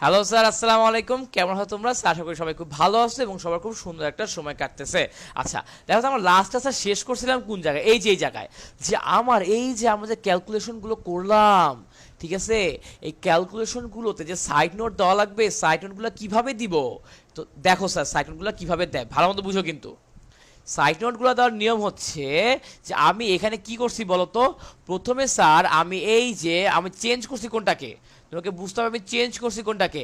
Hello sir, আসসালামু আলাইকুম। কেমন আছো তোমরা? আশা করি সবাই খুব ভালো আছো এবং সবার খুব সুন্দর একটা সময় কাটতেছে। আচ্ছা, দেখো তো আমরা লাস্ট ক্লাসে শেষ করছিলাম কোন জায়গায়? এই জায়গায় যে আমরা যে ক্যালকুলেশনগুলো করলাম, ঠিক আছে, এই ক্যালকুলেশনগুলোতে যে সাইড নোট দেওয়া লাগবে, সাইড নোটগুলো কিভাবে দিব? তো দেখো স্যার, সাইড নোটগুলো কিভাবে দেয় ভালো মতো বুঝো কিন্তু। সাইড নোটগুলো দেওয়ার নিয়ম হচ্ছে যে আমি এখানে কি করছি বলতো। প্রথমে স্যার আমি চেঞ্জ করছি কোনটাকে, তোমাকে বুঝতে হবে আমি চেঞ্জ করছি কোনটাকে,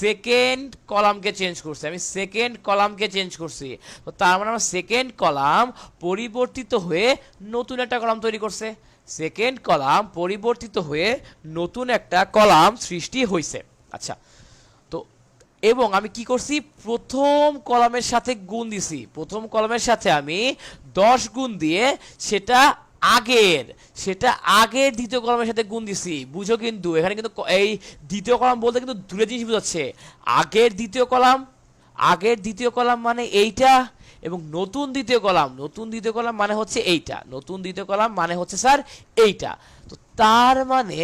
সেকেন্ড কলামকে চেঞ্জ করছি। আমি সেকেন্ড কলামকে চেঞ্জ করছি, তো তার মানে আমার সেকেন্ড কলাম পরিবর্তিত হয়ে নতুন একটা কলাম তৈরি করছে। সেকেন্ড কলাম পরিবর্তিত হয়ে নতুন একটা কলাম সৃষ্টি হয়েছে। আচ্ছা, তো এবং আমি কি করছি, প্রথম কলামের সাথে গুণ দিছি। প্রথম কলামের সাথে আমি 10 গুণ দিয়ে সেটা সেটা আগের দ্বিতীয় কলামের সাথে গুণ দিছি। বুঝো কিন্তু এখানে কিন্তু এই দ্বিতীয় কলাম বলতে কিন্তু দূরে জিনিস বোঝাচ্ছে। আগের দ্বিতীয় কলাম মানে এইটা, এবং নতুন দ্বিতীয় কলাম মানে হচ্ছে এইটা। নতুন দ্বিতীয় কলাম মানে হচ্ছে স্যার এইটা। তো তার মানে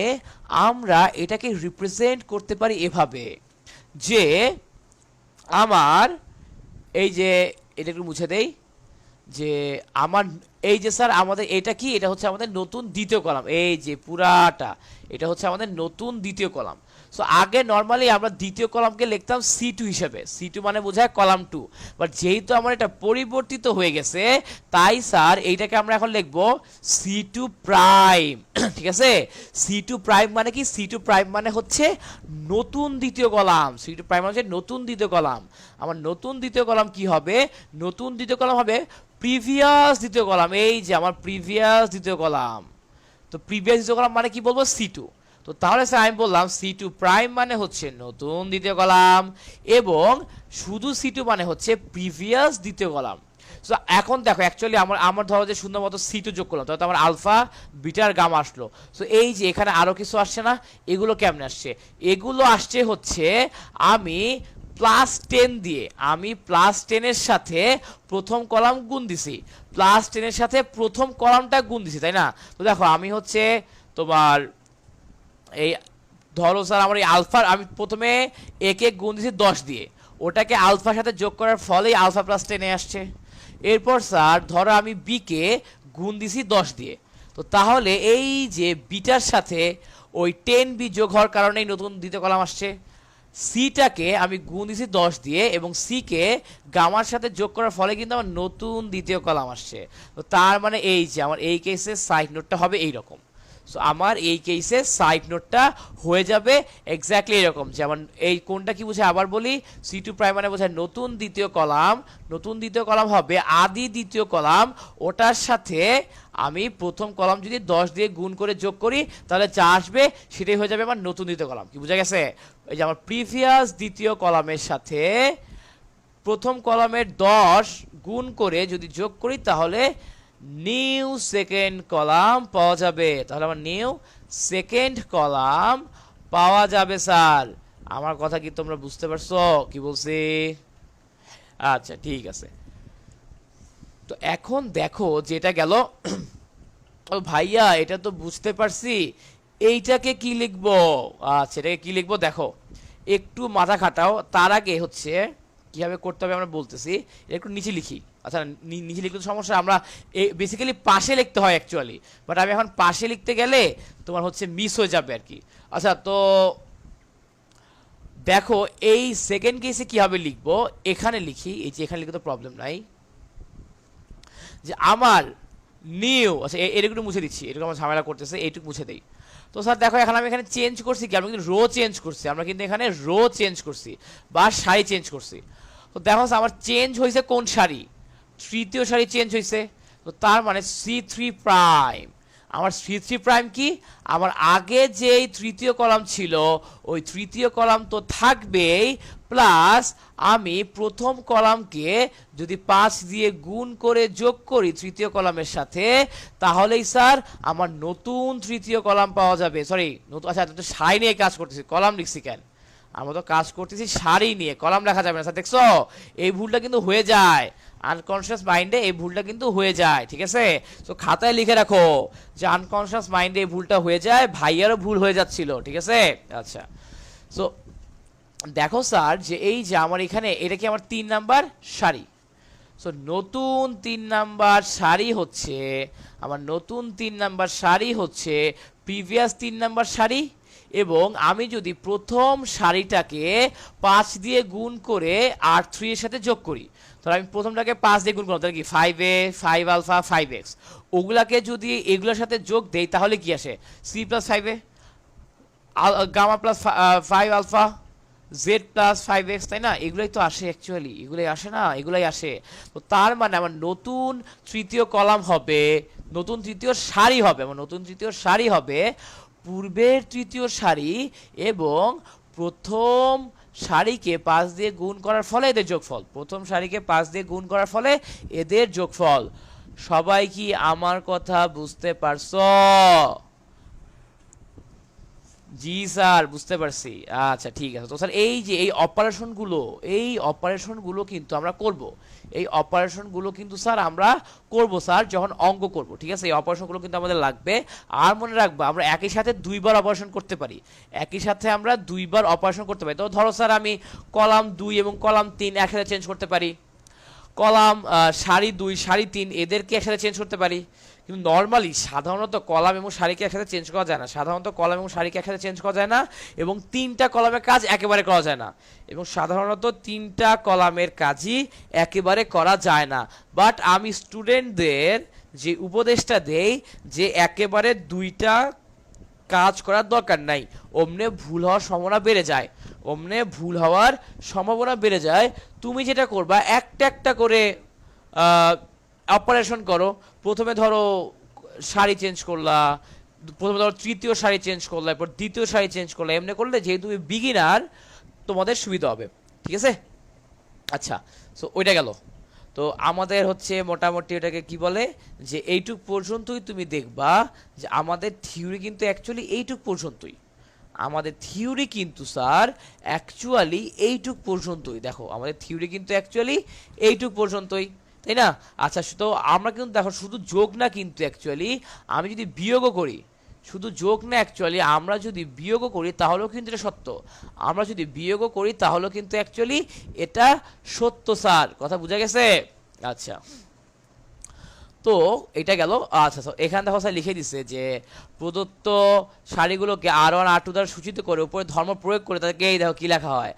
আমরা এটাকে রিপ্রেজেন্ট করতে পারি এভাবে যে আমার এই যে, এটা একটু মুছে দেই, যে আমার এই যে স্যার আমাদের এটা কি, এটা হচ্ছে আমাদের নতুন দ্বিতীয় কলাম। এই যে পুরাটা এটা হচ্ছে আমাদের নতুন দ্বিতীয় কলাম। সো আগে নর্মালি আমরা দ্বিতীয় কলামকে লিখতাম C2 হিসেবে। C2 মানে বোঝায় কলাম 2, বাট যেহেতু আমার এটা পরিবর্তিত হয়ে গেছে, তাই স্যার এইটাকে আমরা এখন লিখবো C2 প্রাইম। ঠিক আছে, C2 প্রাইম মানে কি? C2 প্রাইম মানে হচ্ছে নতুন দ্বিতীয় কলাম। C2 প্রাইম মানে হচ্ছে নতুন দ্বিতীয় কলাম। আমার নতুন দ্বিতীয় কলাম কি হবে? নতুন দ্বিতীয় কলাম হবে প্রিভিয়াস দ্বিতীয় কলাম। এই যে আমার প্রিভিয়াস দ্বিতীয় কলাম। তো প্রিভিয়াস দ্বিতীয় কলাম মানে কি বলবো? C2। তো তাহলে স্যার আমি বললাম C2 প্রাইম মানে হচ্ছে নতুন দ্বিতীয় কলাম, এবং শুধু C2 মানে হচ্ছে প্রিভিয়াস দ্বিতীয় কলাম। সো এখন দেখো, অ্যাকচুয়ালি আমার ধরো যে সুন্দর মতো C2 যোগ করলাম, তাহলে তো আমার আলফা বিটার গামা আসলো। সো এই যে এখানে আরো কিছু আসছে না, এগুলো কেমনে আসছে? এগুলো আসছে হচ্ছে আমি প্লাস 10 এর সাথে প্রথম কলাম গুণ দিছি। প্লাস 10 এর সাথে প্রথম কলামটা গুণ দিছি, তাই না? তো দেখো আমি হচ্ছে তোমার এই ধরো স্যার আমার এই আলফার আমি প্রথমে একে গুণ দিছি 10 দিয়ে, ওটাকে আলফার সাথে যোগ করার ফলেই আলফা প্লাস 10 আসছে। এরপর স্যার ধরো আমি বিকে গুণ দিছি 10 দিয়ে, তো তাহলে এই যে বিটার সাথে ওই 10b যোগ হওয়ার কারণেই নতুন দ্বিতীয় কলাম আসছে। সিটাকে আমি গুণ দিছি 10 দিয়ে, এবং সিকে গামার সাথে যোগ করার ফলে কিন্তু আমার নতুন দ্বিতীয় কলাম আসছে। তো তার মানে এই যে আমার এই কেসে সাইড নোটটা হবে এইরকম। সো আমার এই কেসে সাইড নোটটা হয়ে যাবে এক্স্যাক্টলি এরকম। যেমন এই কোনটা কি বোঝায় আবার বলি, C2 প্রাইম মানে বোঝায় নতুন দ্বিতীয় কলাম। নতুন দ্বিতীয় কলাম হবে আদি দ্বিতীয় কলাম, ওটার সাথে আমি প্রথম কলাম যদি 10 দিয়ে গুণ করে যোগ করি, তাহলে যা আসবে সেটাই হয়ে যাবে আমার নতুন দ্বিতীয় কলাম। কি বোঝা গেছে? এই যে আমার প্রিভিয়াস দ্বিতীয় কলামের সাথে প্রথম কলামের 10 গুণ করে যদি যোগ করি, তাহলে নিউ সেকেন্ড কলাম পাওয়া যাবে। তাহলে আমার নিউ সেকেন্ড কলাম পাওয়া যাবে স্যার। আমার কথা কি তোমরা বুঝতে পারছো কি বলছি? আচ্ছা, ঠিক আছে। তো এখন দেখো যেটা গেল, ও ভাইয়া এটা তো বুঝতে পারছি, এইটাকে কি লিখবো? আচ্ছা, এটাকে কি লিখবো দেখো, একটু মাথা খাটাও। তার আগে হচ্ছে কিভাবে করতে হবে আমরা বলতেছি। এটা একটু নিচে লিখি। আচ্ছা, নিচে লিখতে সমস্যা, আমরা বেসিক্যালি পাশে লিখতে হয় অ্যাকচুয়ালি, বাট আমি এখন পাশে লিখতে গেলে তোমার হচ্ছে মিস হয়ে যাবে আর কি। আচ্ছা, তো দেখো এই সেকেন্ড কেসে কিভাবে লিখবো, এখানে লিখি। এই যে এখানে লিখতে তো প্রবলেম নাই, যে আমার নিউ, আচ্ছা এটুকু মুছে দিচ্ছি, এটুকু আমার ঝামেলা করতেছে, এইটুকু মুছে দেই। তো স্যার দেখো এখানে আমি এখানে চেঞ্জ করছি কি, আমি কিন্তু রো চেঞ্জ করছি। আমরা কিন্তু এখানে রো চেঞ্জ করছি বা সারি চেঞ্জ করছি। তো দেখো আমার চেঞ্জ হয়েছে কোন সারি? তৃতীয় সারি চেঞ্জ হয়েছে। তো তার মানে C3 প্রাইম। আমার C3 প্রাইম কি? আমার আগে যেই তৃতীয় কলাম ছিল ওই তৃতীয় কলাম তো থাকবেই, প্লাস আমি প্রথম কলামকে যদি 5 দিয়ে গুণ করে যোগ করি তৃতীয় কলামের সাথে, তাহলেই স্যার আমার নতুন তৃতীয় কলাম পাওয়া যাবে। সরি, আচ্ছা তো সারি নিয়ে কাজ করতেছি, কলাম লিখছি কেন? আমরা তো কাজ করতেছি সারি নিয়ে, কলাম লেখা যাবে না স্যার। দেখছো এই ভুলটা কিন্তু হয়ে যায়, আনকনসিয়াস মাইন্ডে এই ভুলটা কিন্তু হয়ে যায়। ঠিক আছে, তো খাতায় লিখে রাখো যে আনকনসিয়াস মাইন্ডে এই ভুলটা হয়ে যায়, ভাইয়ারও ভুল হয়ে যাচ্ছিল। ঠিক আছে, আচ্ছা। সো দেখো স্যার যে এই যে আমার এখানে এটা কি আমার 3 নাম্বার সারি। সো নতুন 3 নাম্বার সারি হচ্ছে আমার নতুন 3 নাম্বার সারি হচ্ছে প্রিভিয়াস 3 নাম্বার সারি, এবং আমি যদি প্রথম সারিটাকে 5 দিয়ে গুণ করে আর 3 এর সাথে যোগ করি, তাহলে আমি প্রথমটাকে 5 দিয়ে গুণ করলাম, তাহলে কি 5a 5 আলফা 5x, ওগুলাকে যদি এগুলোর সাথে যোগ দেই তাহলে কি আসে c plus 5a gamma plus 5 alpha Z plus 5x, তাই না? এগুলাই তো আসে অ্যাকচুয়ালি, এগুলাই আসে না, এগুলাই আসে। তো তার মানে আমার নতুন তৃতীয় কলাম হবে, নতুন তৃতীয় সারি হবে, আমার নতুন তৃতীয় সারি হবে পূর্বের তৃতীয় সারি এবং প্রথম সারিকে 5 দিয়ে গুণ করার ফলে এদের যোগফল, প্রথম সারিকে 5 দিয়ে গুণ করার ফলে এদের যোগফল। সবাই কি আমার কথা বুঝতে পারছো? জি স্যার, বুঝতে পারছি। আচ্ছা ঠিক আছে। তো স্যার এই যে এই অপারেশনগুলো কিন্তু আমরা করব, এই অপারেশনগুলো কিন্তু স্যার আমরা করব স্যার যখন অঙ্ক করব, ঠিক আছে? এই অপারেশনগুলো কিন্তু আমাদের লাগবে। আর মনে রাখবা আমরা একই সাথে দুইবার অপারেশন করতে পারি, একই সাথে আমরা দুইবার অপারেশন করতে পারি। তো ধরো স্যার আমি কলাম 2 এবং কলাম 3 একসাথে চেঞ্জ করতে পারি, কলাম সারি 2 সারি 3 এদেরকে একসাথে চেঞ্জ করতে পারি। কিন্তু নর্মালি সাধারণত কলাম এবং সারিকে একসাথে চেঞ্জ করা যায় না, সাধারণত কলাম এবং সারিকে একসাথে চেঞ্জ করা যায় না, এবং 3টা কলামের কাজ একেবারে করা যায় না, এবং সাধারণত 3টা কলামের কাজই একেবারে করা যায় না। বাট আমি স্টুডেন্টদের যে উপদেশটা দেই যে একেবারে 2টা কাজ করার দরকার নাই, অমনে ভুল হওয়ার সম্ভাবনা বেড়ে যায়, অমনে ভুল হওয়ার সম্ভাবনা বেড়ে যায়। তুমি যেটা করবা একটা একটা করে অপারেশন করো। প্রথমে ধরো শাড়ি চেঞ্জ করলা, প্রথমে ধরো তৃতীয় শাড়ি চেঞ্জ করলা, এরপর দ্বিতীয় শাড়ি চেঞ্জ করলা, এমনি করলে যেহেতু তুমি বিগিনার তোমাদের সুবিধা হবে, ঠিক আছে? আচ্ছা, সো ওইটা গেল। তো আমাদের হচ্ছে মোটামুটি এটাকে কি বলে যে এইটুক পর্যন্তই তুমি দেখবা যে আমাদের থিওরি কিন্তু অ্যাকচুয়ালি এইটুক পর্যন্তই, আমাদের থিওরি কিন্তু স্যার অ্যাকচুয়ালি এইটুক পর্যন্তই। দেখো আমাদের থিওরি কিন্তু অ্যাকচুয়ালি এইটুক পর্যন্তই, তাই না? আচ্ছা, তো আমরা কিন্তু দেখো শুধু যোগ না, কিন্তু অ্যাকচুয়ালি আমি যদি বিয়োগও করি, শুধু যোগ না, অ্যাকচুয়ালি আমরা যদি বিয়োগও করি তাহলেও কিন্তু এটা সত্য, আমরা যদি বিয়োগও করি তাহলেও কিন্তু অ্যাকচুয়ালি এটা সত্য স্যার, কথা বোঝা গেছে? আচ্ছা, তো এটা গেল। আচ্ছা, এখানে দেখো স্যার লিখে দিচ্ছে যে প্রদত্ত সারিগুলোকে R1 R2 দ্বারা সূচিত করে উপরে ধর্ম প্রয়োগ করে তাদেরকে এই দেখো কি লেখা হয়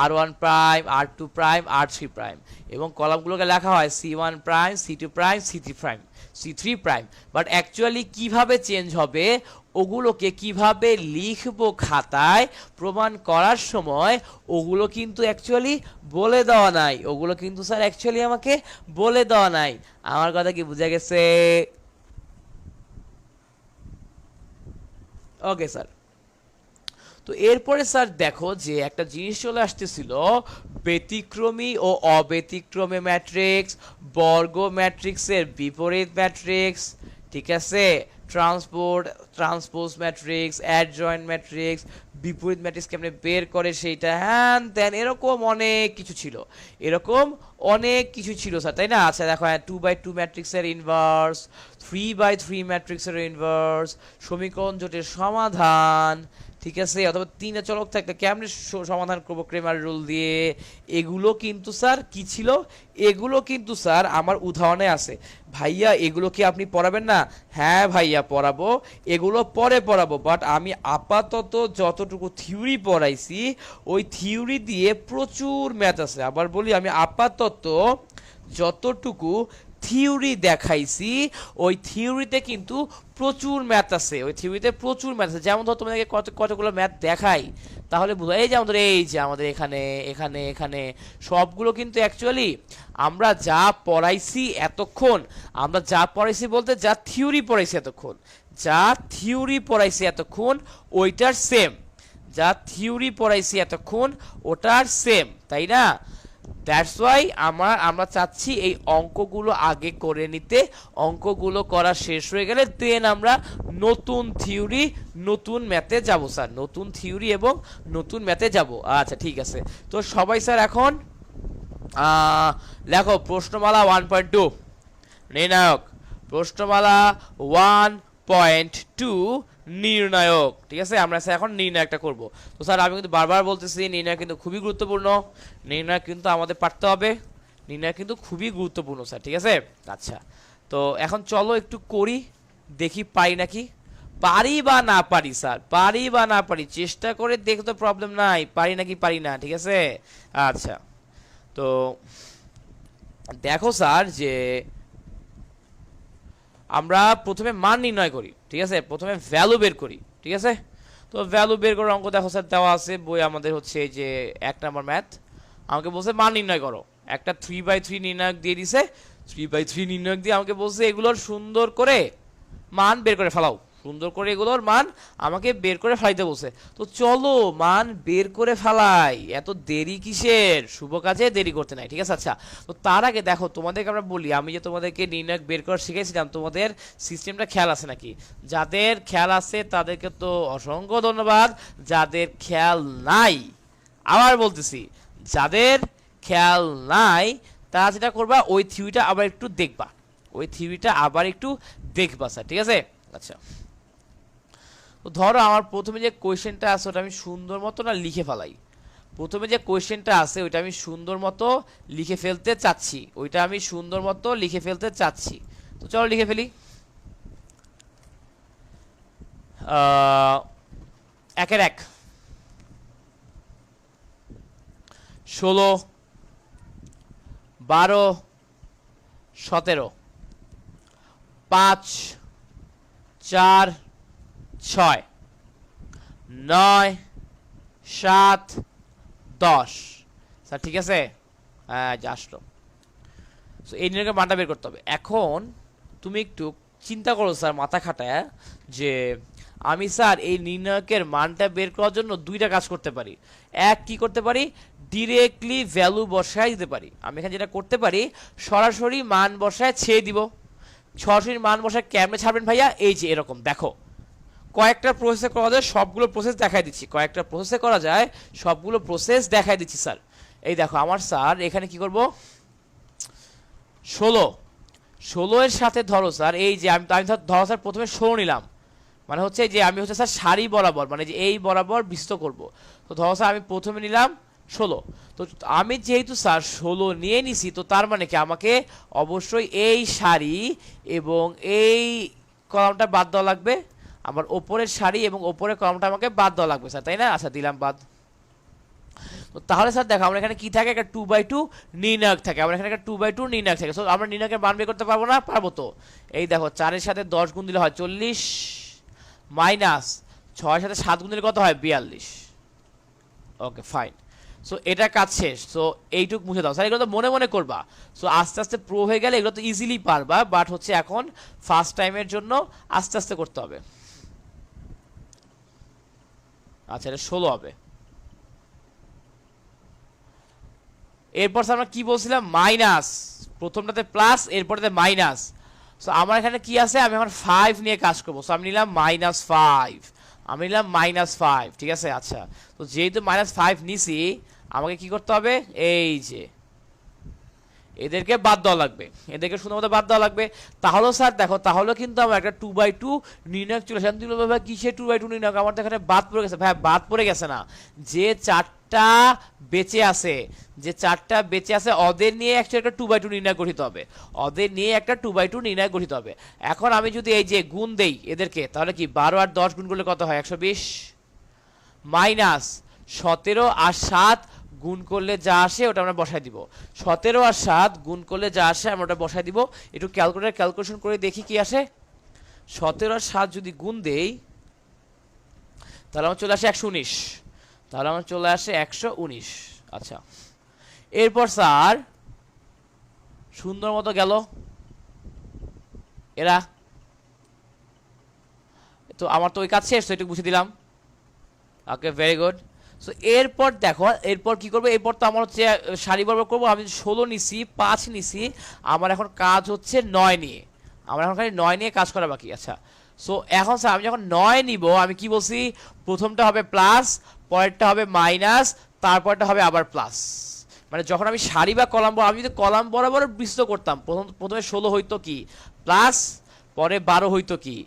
R1 prime R2 prime R3 prime, এবং কলামগুলোকে লেখা হয় C1 prime C2 prime C3 prime C3 prime. But actually কিভাবে চেঞ্জ হবে, ওগুলোকে কিভাবে লিখবো খাতায় প্রমাণ করার সময়, ওগুলো কিন্তু অ্যাকচুয়ালি বলে দেওয়া নাই, ওগুলো কিন্তু স্যার অ্যাকচুয়ালি আমাকে বলে দেওয়া নাই। আমার কথা কি বুঝা গেছে? Okay sir. তো এরপরে স্যার দেখো যে একটা জিনিস চলে আসতেছিল, ব্যতিক্রমী ও অব্যতিক্রমী ম্যাট্রিক্স, বর্গ ম্যাট্রিক্সের বিপরীত ম্যাট্রিক্স, ঠিক আছে, ট্রান্সপোজ ম্যাট্রিক্স, অ্যাডজয়েন্ট ম্যাট্রিক্স, বিপরীত ম্যাট্রিক্স কেমনে বের করে সেইটা, হ্যান ত্যান, এরকম অনেক কিছু ছিল, এরকম অনেক কিছু ছিল স্যার, তাই না? আচ্ছা দেখো 2x2 ম্যাট্রিক্সের ইনভার্স, 3x3 ম্যাট্রিক্সের ইনভার্স, সমীকরণ জোটের সমাধান, ঠিক আছে, অথবা 3 চলক থাকলে কেমনে সমাধান করবো ক্রেমার রুল দিয়ে, এগুলো কিন্তু স্যার কি ছিল, এগুলো কিন্তু স্যার আমার উদাহরণে আছে। ভাইয়া এগুলো কি আপনি পড়াবেন না? হ্যাঁ ভাইয়া পড়াবো, এগুলো পরে পড়াবো, বাট আমি আপাতত যতটুকু থিওরি পড়াইছি ওই থিওরি দিয়ে প্রচুর ম্যাথ আছে। আবার বলি, আমি আপাতত যতটুকু থিওরি দেখাইছি ওই থিওরিতে কিন্তু প্রচুর ম্যাথ আছে, ওই থিওরিতে প্রচুর ম্যাথ আছে। যেমন ধর তোমাদেরকে কতগুলো ম্যাথ দেখাই তাহলে বুঝো, এই যেমন ধর এই যে আমাদের এখানে এখানে এখানে সবগুলো কিন্তু অ্যাকচুয়ালি আমরা যা পড়াইছি এতক্ষণ, আমরা যা পড়াইছি বলতে যা থিওরি পড়াইছি এতক্ষণ, যা থিওরি পড়াইছি এতক্ষণ ওইটার সেম, যা থিওরি পড়াইছি এতক্ষণ ওটার সেম, তাই না? দ্যাটস ওয়াই আমরা চাচ্ছি এই অঙ্কগুলো আগে করে নিতে, অঙ্কগুলো করা শেষ হয়ে গেলে দেন আমরা নতুন থিওরি নতুন ম্যাথে যাব স্যার, নতুন থিওরি এবং নতুন ম্যাথে যাব। আচ্ছা ঠিক আছে। তো সবাই স্যার এখন লেখো প্রশ্নমালা 1.2 নির্ণায়ক, প্রশ্নমালা 1.2 2.2 নির্ণায়ক। ঠিক আছে, আমরা এখন নির্ণায়কটা করব। তো স্যার আমি কিন্তু বারবার বলতেছি নির্ণয় কিন্তু খুবই গুরুত্বপূর্ণ, নির্ণয় কিন্তু আমাদের পারতে হবে, নির্ণয় কিন্তু খুবই গুরুত্বপূর্ণ স্যার। ঠিক আছে, আচ্ছা তো এখন চলো একটু করি, দেখি পারি নাকি, পারি বা না পারি স্যার, পারি বা না পারি, চেষ্টা করে দেখে তো প্রবলেম নাই, পারি নাকি পারি না। ঠিক আছে, আচ্ছা তো দেখো স্যার যে আমরা প্রথমে মান নির্ণয় করি। ঠিক আছে, প্রথমে ভ্যালু বের করি। ঠিক আছে, তো ভ্যালু বের করার অঙ্ক দেখো স্যার দেওয়া আছে বই আমাদের, হচ্ছে এই যে 1 নম্বর ম্যাথ, আমাকে বলছে মান নির্ণয় করো, একটা 3/3 নির্ণায়ক দিয়ে দিছে, 3/3 নির্ণায়ক দিয়ে আমাকে বলছে এগুলোর সুন্দর করে মান বের করে ফেলাও, সুন্দর করে এগুলোর মান আমাকে বের করে ফেলাইতে বলছে। তো চলো মান বের করে ফেলাই, এত দেরি কিসের, শুভ কাজে দেরি করতে নাই। ঠিক আছে, আচ্ছা তো তার আগে দেখো তোমাদেরকে আমরা বলি, আমি যে তোমাদেরকে নির্ণায়ক বের করা শিখেছিলাম, তোমাদের সিস্টেমটা খেয়াল আছে নাকি? যাদের খেয়াল আছে তাদেরকে তো অসংখ্য ধন্যবাদ, যাদের খেয়াল নাই, আবার বলতেছি যাদের খেয়াল নাই তারা যেটা করবা ওই থিওরিটা আবার একটু দেখবা, ওই থিওরিটা আবার একটু দেখবা স্যার। ঠিক আছে, আচ্ছা তো ধরো আমার প্রথমে যে কোয়েশ্চেনটা আছে ওটা আমি সুন্দর মতো না লিখে ফেলাই, প্রথমে যে কোয়েশ্চেনটা আছে ওইটা আমি সুন্দর মতো লিখে ফেলতে চাচ্ছি, ওইটা আমি সুন্দর মতো লিখে ফেলতে চাচ্ছি। তো চলো লিখে ফেলি। 1-এর 1, 16, 12, 17, 5, 4, 6, 9, 7, 10 স্যার। ঠিক আছে, হ্যাঁ আসলো। সো এই নির্ণয়ের মানটা বের করতে হবে। এখন তুমি একটু চিন্তা করো স্যার, মাথা খাটায়, যে আমি স্যার এই নির্ণায়কের মানটা বের করার জন্য দুইটা কাজ করতে পারি। এক, কি করতে পারি, ডিরেক্টলি ভ্যালু বসায় দিতে পারি। আমি এখানে যেটা করতে পারি, সরাসরি মান বসায় ছেড়ে দিব। সরাসরি মান বসায় কেমনে ছাড়বেন ভাইয়া, এই যে এরকম দেখো, কয়েকটা প্রসেসে করা যায়, সবগুলো প্রসেস দেখাই দিচ্ছি, কয়েকটা প্রসেসে করা যায়, সবগুলো প্রসেস দেখাই দিচ্ছি স্যার। এই দেখো আমার স্যার এখানে কি করব, 16 এর সাথে ধরো স্যার, এই যে আমি ধরো স্যার প্রথমে 16 নিলাম, মানে হচ্ছে যে আমি হচ্ছে স্যার সারি বরাবর, মানে যে এই বরাবর বিস্তৃত করব। তো ধরো স্যার আমি প্রথমে নিলাম 16, তো আমি যেহেতু স্যার 16 নিয়ে নিছি, তো তার মানে কি আমাকে অবশ্যই এই সারি এবং এই কলামটা বাদ দেওয়া লাগবে, আমার ওপরের সারি এবং ওপরের কলামটা আমাকে বাদ দেওয়া লাগবে স্যার, তাই না? আচ্ছা দিলাম বাদ। তো তাহলে স্যার দেখো আমরা এখানে কি থাকে, একটা 2/2 নির্ণায়ক থাকে, আমরা এখানে একটা 2/2 নির্ণায়ক থাকে। সো আমরা নির্ণায়কের মান বের করতে পারবো না, পারবো তো। এই দেখো 4-এর সাথে 10 গুণ দিলে হয় 40, মাইনাস 6-এর সাথে 7 গুণ দিলে কত হয়, 42। ওকে ফাইন, সো এটা কাজ শেষ। সো এইটুক মুছে দাও স্যার, এগুলো তো মনে মনে করবা, সো আস্তে আস্তে প্রো হয়ে গেলে এগুলো তো ইজিলি পারবা, বাট হচ্ছে এখন ফার্স্ট টাইমের জন্য আস্তে আস্তে করতে হবে। আচ্ছা এটা 16 হবে। এরপর আমরা কি বলছিলাম, মাইনাস, প্রথমটাতে প্লাস এরপরটাতে মাইনাস। সো আমার এখানে কি আছে, আমি এখন 5 নিয়ে কাজ করবো। সো আমি নিলাম -5, আমি নিলাম -5। ঠিক আছে, আচ্ছা তো যেহেতু -5 নিছি, আমাকে কি করতে হবে, এই যে এদেরকে বাদ দেওয়া লাগবে, এদেরকে শুধুমাত্র বাদ দেওয়া লাগবে। তাহলে স্যার দেখো, তাহলে কিন্তু আমার একটা 2/2 নির্ণায়ক চলে আসে। তুমি ভাই কিসে 2/2 নির্ণায়ক, আমার তো এখানে বাদ পড়ে গেছে। ভাই বাদ পড়ে গেছে না, যে চারটা বেঁচে আছে, যে চারটা বেঁচে আছে ওদের নিয়ে একটা 2/2 নির্ণয় গঠিত হবে, ওদের নিয়ে একটা 2/2 নির্ণয় গঠিত হবে। এখন আমি যদি এই যে গুণ দেই এদেরকে, তাহলে কি 12 আর 10 গুণ করলে কত হয়, 120, মাইনাস 17 আর 7 গুণ করলে যা আসে ওটা আমরা বসাই দিব। 17 আর 7 গুণ করলে যা আসে আমরা ওটা বসাই দিব। একটু ক্যালকুলেশন করে দেখি কি আসে। 17 আর 7 যদি গুণ দেই, তাহলে আমার চলে আসে 119, তাহলে আমার চলে আসে 119। আচ্ছা এরপর স্যার সুন্দর মতো গেল এরা, তো আমার তো ওই কাজ শেষ, তো একটু বুঝে দিলাম। Okay very good. সো এরপর দেখো, এরপর কি করবো, এরপর তো আমার হচ্ছে সারি বরাবর করবো। আমি 16 নিছি, 5 নিছি, আমার এখন কাজ হচ্ছে 9 নিয়ে, আমার এখন খালি 9 নিয়ে কাজ করা বাকি। আচ্ছা সো এখন স্যার আমি যখন 9 নিব, আমি কি বলছি, প্রথমটা হবে প্লাস, পরেরটা হবে মাইনাস, তারপরটা হবে আবার প্লাস। মানে যখন আমি সারি বা কলাম, আমি যদি কলাম বরাবর বিস্তৃত করতাম, প্রথমে 16 হইতো কি প্লাস, পরে 12 হইতো কি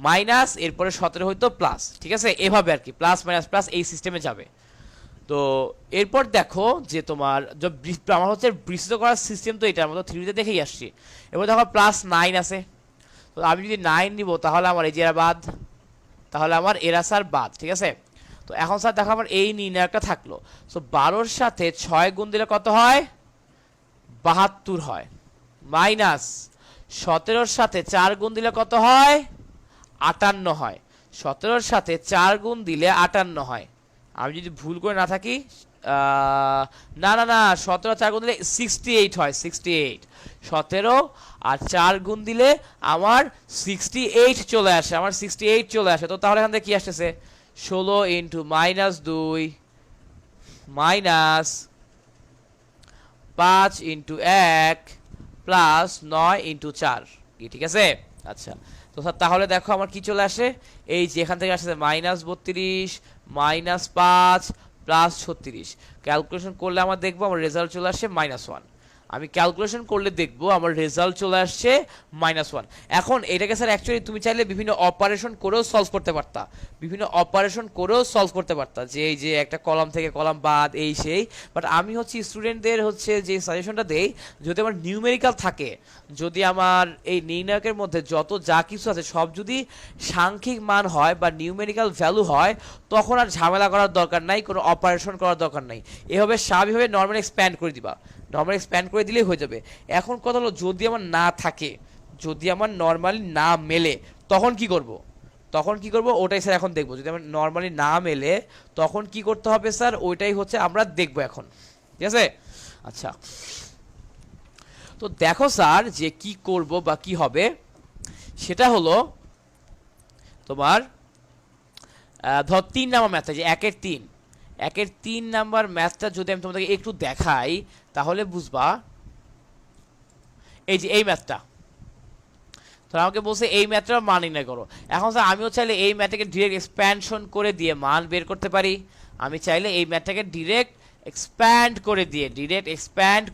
মাইনাস এরপরে 17 হইতো প্লাস, ঠিক আছে, এভাবে আর কি প্লাস মাইনাস প্লাস এই সিস্টেমে যাবে। তো এরপর দেখো যে তোমার আমার হচ্ছে বিস্তৃত করার সিস্টেম তো এটা আমরা তো থ্রিতে দেখেই আসছি। এবার দেখো +9 আছে, তো আমি যদি 9 নিব তাহলে আমার এই যে বাদ, তাহলে আমার এরা স্যার বাদ, ঠিক আছে। তো এখন স্যার দেখো আমার এই নির্ণয়টা থাকলো। সো 12-র সাথে 6 গুণ দিলে কত হয়? 72 হয়। মাইনাস 17-র সাথে 4 গুণ দিলে কত হয়? 58 হয়। 17-র সাথে 4 গুণ দিলে 58 হয়। আমি যদি ভুল করে না থাকি, না না না, 17 4 গুণ দিলে 68 হয়, 68। 17 আর 4 গুণ দিলে আমার 68 চলে আসে, আমার 68 চলে আসে। তো তাহলে এখান থেকে কি আসতেছে? 16 into -2 minus 5 into 1 plus 9 into 4, কি ঠিক আছে? আচ্ছা, তো স্যার তাহলে দেখো আমার কি চলে আসে, এই যে এখান থেকে আসছে -32 -5 প্লাস 36। ক্যালকুলেশন করলে আমার দেখবো আমার রেজাল্ট চলে আসে -1। আমি ক্যালকুলেশন করলে দেখবো আমার রেজাল্ট চলে আসছে -1। এখন এটাকে স্যার অ্যাকচুয়ালি তুমি চাইলে বিভিন্ন অপারেশন করেও সলভ করতে পারতা, বিভিন্ন অপারেশন করেও সলভ করতে পারতা, যে এই যে একটা কলাম থেকে কলাম বাদ এই সেই। বাট আমি হচ্ছে স্টুডেন্টদের হচ্ছে যে সাজেশনটা দেই, যদি আমার নিউমেরিক্যাল থাকে, যদি আমার এই নির্ণায়কের মধ্যে যত যা কিছু আছে সব যদি সাংখ্যিক মান হয় বা নিউমেরিক্যাল ভ্যালু হয়, তখন আর ঝামেলা করার দরকার নাই, কোনো অপারেশন করার দরকার নাই। এভাবে স্বাভাবিকভাবে নর্মাল এক্সপ্যান্ড করে দিবা, নর্মাল এক্সপ্যান্ড করে দিলেই হয়ে যাবে। এখন কথা হলো যদি আমার না থাকে, যদি আমার নর্মালি না মেলে, তখন কি করব? তখন কি করব ওটাই স্যার এখন দেখবো। যদি আমার নর্মালি না মেলে তখন কি করতে হবে স্যার, ওইটাই হচ্ছে আমরা দেখবো এখন, ঠিক আছে? আচ্ছা, তো দেখো স্যার যে কি করব বা কি হবে, সেটা হলো তোমার ধর 3 নাম্বার ম্যাথটা, যে 1-এর 3 নাম্বার ম্যাথটা যদি আমি তোমাদেরকে একটু দেখাই তাহলে বুঝবা। এই যে এই ম্যাথটা, তো আমাকে বলছে এই ম্যাথটা মান নির্ণয় করো। এখন স্যার আমিও চাইলে এই ম্যাথটাকে ডিরেক্ট এক্সপ্যানশন করে দিয়ে মান বের করতে পারি। আমি চাইলে এই ম্যাথটাকে ডিরেক্ট এক্সপ্যান্ড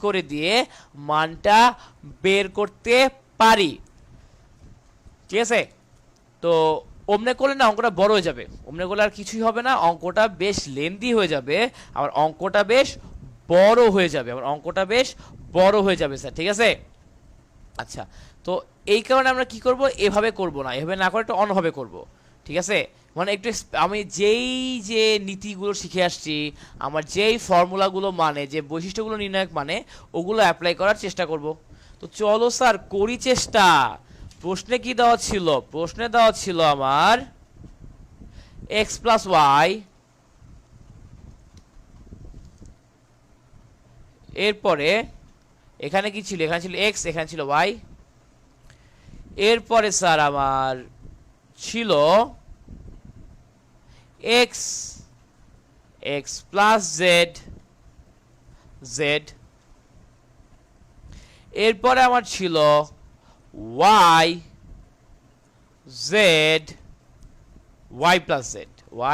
করে দিয়ে মানটা বের করতে পারি, ঠিক আছে? তো অমনে করলে না অঙ্কটা বড় হয়ে যাবে, অমনে করলে আর কিছুই হবে না, অঙ্কটা বেশ লেন্দি হয়ে যাবে, আমার অঙ্কটা বেশ বড় হয়ে যাবে, স্যার, ঠিক আছে? আচ্ছা, তো এই কারণে আমরা কি করব, এভাবে করব না, এভাবে না করে একটু অন্যভাবে করব, ঠিক আছে? মানে একটু আমি যেই যে নীতিগুলো শিখে আসছি, আমার যেই ফর্মুলাগুলো মানে, যে বৈশিষ্ট্যগুলো নির্ণায়ক মানে, ওগুলো অ্যাপ্লাই করার চেষ্টা করব। তো চলো স্যার করি চেষ্টা। প্রশ্নে কি দেওয়া ছিল? প্রশ্নে দেওয়া ছিল আমার x + y, এরপরে এখানে কি ছিল? এখানে ছিল x, এখানে ছিল y। এরপরে স্যার আমার ছিল x + z, এরপরে আমার ছিল y z, y + z,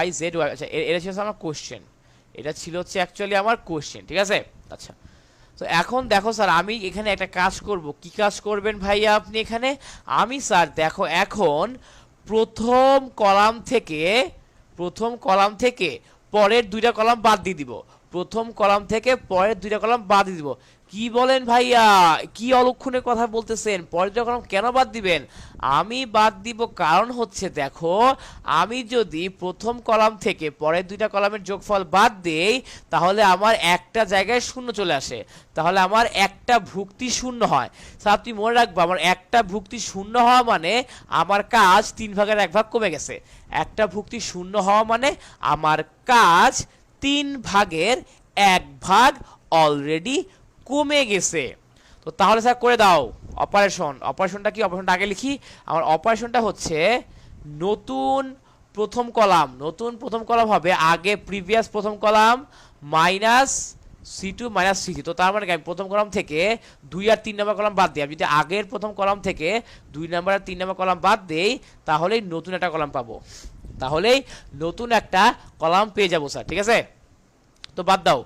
y z y। আচ্ছা, এটা ছিল আমার কোশ্চেন, এটা ছিল হচ্ছে অ্যাকচুয়ালি আমার কোশ্চেন, ঠিক আছে? আচ্ছা, তো এখন দেখো স্যার আমি এখানে একটা কাজ করব। কি কাজ করবেন ভাইয়া আপনি এখানে? আমি স্যার দেখো এখন প্রথম কলাম থেকে পরের 2টা কলাম বাদ দিয়ে দিব, কি বলেন ভাইয়া? কি অলক্ষণের কথা বলতেছেন? পরের 2টা কলাম কেন বাদ দিবেন? আমি বাদ দিব কারণ হচ্ছে দেখো, আমি যদি প্রথম কলাম থেকে পরের 2টা কলামের যোগফল বাদ দেই, তাহলে আমার একটা জায়গায় শূন্য চলে আসে, তাহলে আমার একটা ভুক্তি শূন্য হয়। স্যার আপনি মনে রাখবো, আমার একটা ভুক্তি শূন্য হওয়া মানে আমার কাজ 3/1 কমে গেছে। একটা ভুক্তি শূন্য হওয়া মানে আমার কাজ 3/1 অলরেডি কমে গেছে। তো তাহলে স্যার করে দাও অপারেশনটা কি? অপারেশনটা আগে লিখি। আমার অপারেশনটা হচ্ছে নতুন প্রথম কলাম হবে আগে প্রিভিয়াস প্রথম কলাম -c2 - c3। তো তার মানে আমি প্রথম কলাম থেকে 2 আর 3 নম্বর কলাম বাদ দিই। আমি যদি আগের প্রথম কলাম থেকে 2 নম্বর আর 3 নম্বর কলাম বাদ দেই, তাহলেই নতুন একটা কলাম পাবো, পেয়ে যাবো স্যার, ঠিক আছে? তো বাদ দাও,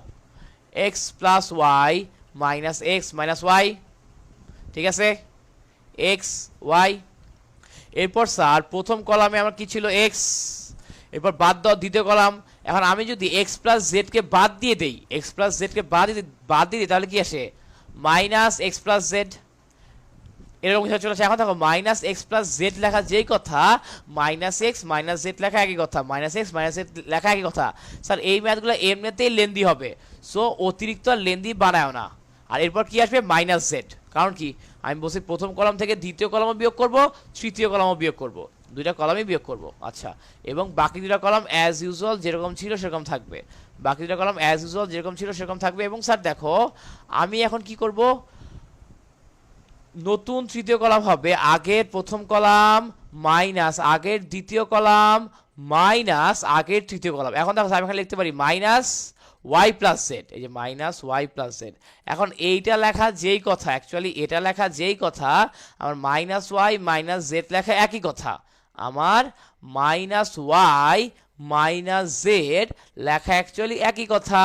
x + y - x - y, ঠিক আছে? x y, এরপর স্যার প্রথম কলামে আমার কি ছিল এক্স, এরপর বাদ দাও দ্বিতীয় কলাম। এখন আমি যদি এক্স প্লাস জেড কে বাদ দিয়ে দেই, এক্স প্লাস জেড কে বাদ দিয়ে দিই তাহলে কি আসে মাইনাস এক্স প্লাস জেড, এরকম হিসাবে চলে আসে। এখন দেখো মাইনাস এক্স প্লাস জেড লেখা যেই কথা, মাইনাস এক্স মাইনাস জেড লেখা একই কথা, মাইনাস এক্স মাইনাস জেড লেখা একই কথা। স্যার এই ম্যাথগুলো এমনিতেই লেন্দি হবে, সো অতিরিক্ত লেন্দি বানায় না। আর এরপর কি আসবে মাইনাস জেড, কারণ কি আমি বলছি প্রথম কলাম থেকে দ্বিতীয় কলামও বিয়োগ করব, তৃতীয় কলামও বিয়োগ করব, দুইটা কলামই বিয়োগ করব। আচ্ছা, এবং বাকি দুটা কলাম অ্যাজ ইউজুয়াল যেরকম ছিল সেরকম থাকবে, বাকি দুটা কলাম অ্যাজ ইউজুয়াল যেরকম ছিল সেরকম থাকবে। এবং স্যার দেখো আমি এখন কি করব, নতুন তৃতীয় কলাম হবে আগের প্রথম কলাম মাইনাস আগের দ্বিতীয় কলাম মাইনাস আগের তৃতীয় কলাম। এখন দেখো আমি এখানে লিখতে পারি মাইনাস ওয়াই প্লাস জেড, এই যে মাইনাস ওয়াই প্লাস জেড। এখন এইটা লেখা যেই কথা, অ্যাকচুয়ালি এটা লেখা যেই কথা, আমার মাইনাস ওয়াই মাইনাস জেড লেখা একই কথা। আমার মাইনাস ওয়াই মাইনাস জেড লেখা অ্যাকচুয়ালি একই কথা,